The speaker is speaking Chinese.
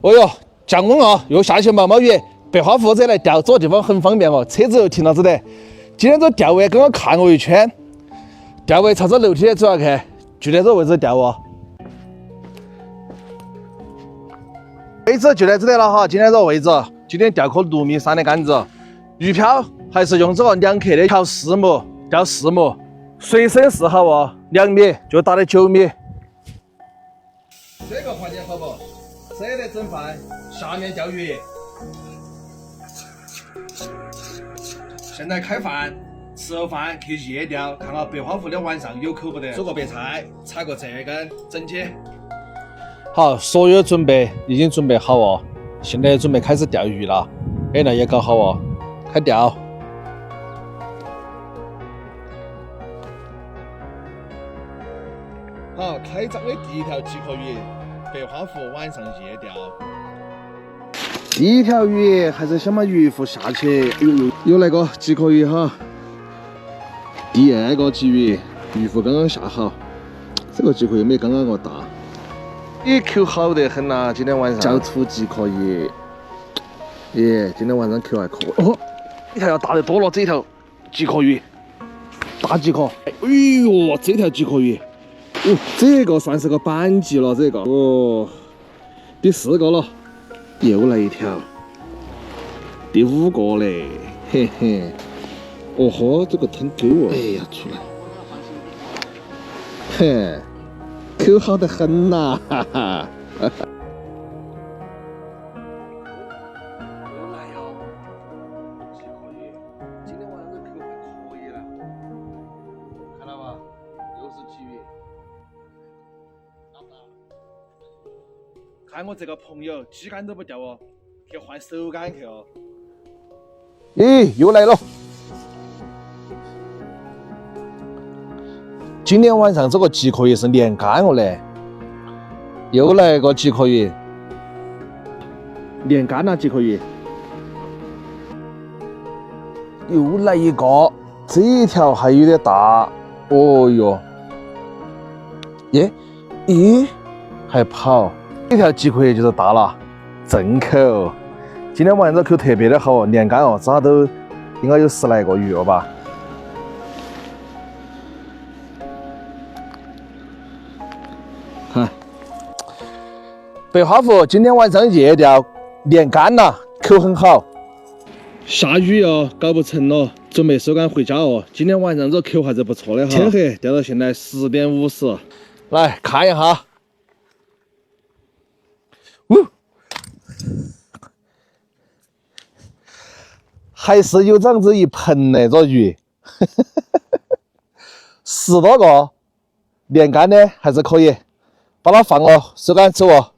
哦哟，降温哦，又下起毛毛雨，白花湖这来钓这个地方很方便哦，车子又停到这的。今天这钓位刚刚看了一圈，钓位朝这楼梯走下去，就在这位置钓哦。位置就在这里了哈，今天这个位置，今天钓颗6米3的杆子，鱼漂还是用这个2克的调4目，钓4目，水深4好哦，2米就打的9米。这个环节好不？这里整饭，下面钓鱼。现在开饭，吃了饭去夜钓，看下白花湖的晚上有口不得。煮个白菜，插个这根，整起。好，所有准备已经准备好哦，现在准备开始钓鱼了。哎，那也搞好哦，开钓。好，开张的第一条即可鱼。白花湖晚上夜钓，第一条鱼还是想把鱼腹下去，有那个即可鱼哈。第二个鲫鱼，鱼腹刚刚下好，这个即可鱼没刚刚个大。你口好得很呐，今天晚上叫出即可鱼，耶，今天晚上口还可以。哦，你看要大得多了，这条即可鱼，大即可。哎呦，这条即可鱼。哦，这个算是个板级了，这个哦，第4个了，又来一条，第5个嘞，嘿嘿，哦豁，这个挺勾哦，哎呀，出来，嘿，口好得很呐，哈哈，又来哟，即可鱼，今天晚上这口还可以了，看到吧，又是鲫鱼。看我这个朋友，鸡竿都不钓哦，去换手竿去哦。咦，又来了！今天晚上这个即可鱼是连竿哦嘞，又来个即可鱼，连竿了即可鱼，又来一个，这一条还有点大，哦哟，耶，咦，还跑。这条即可鱼就是大了，正口。今天晚上这口特别的好哦，连竿哦，这下都应该有10来个鱼了吧。看，白花湖今天晚上夜钓，连竿了，口很好。下雨哦，搞不成了，准备收竿回家哦。今天晚上这口还是不错的哈。天黑，钓到现在10点50，来看一下。还是有这样子一盆那个鱼，10多个，连竿的还是可以，把它放了，收竿走哦。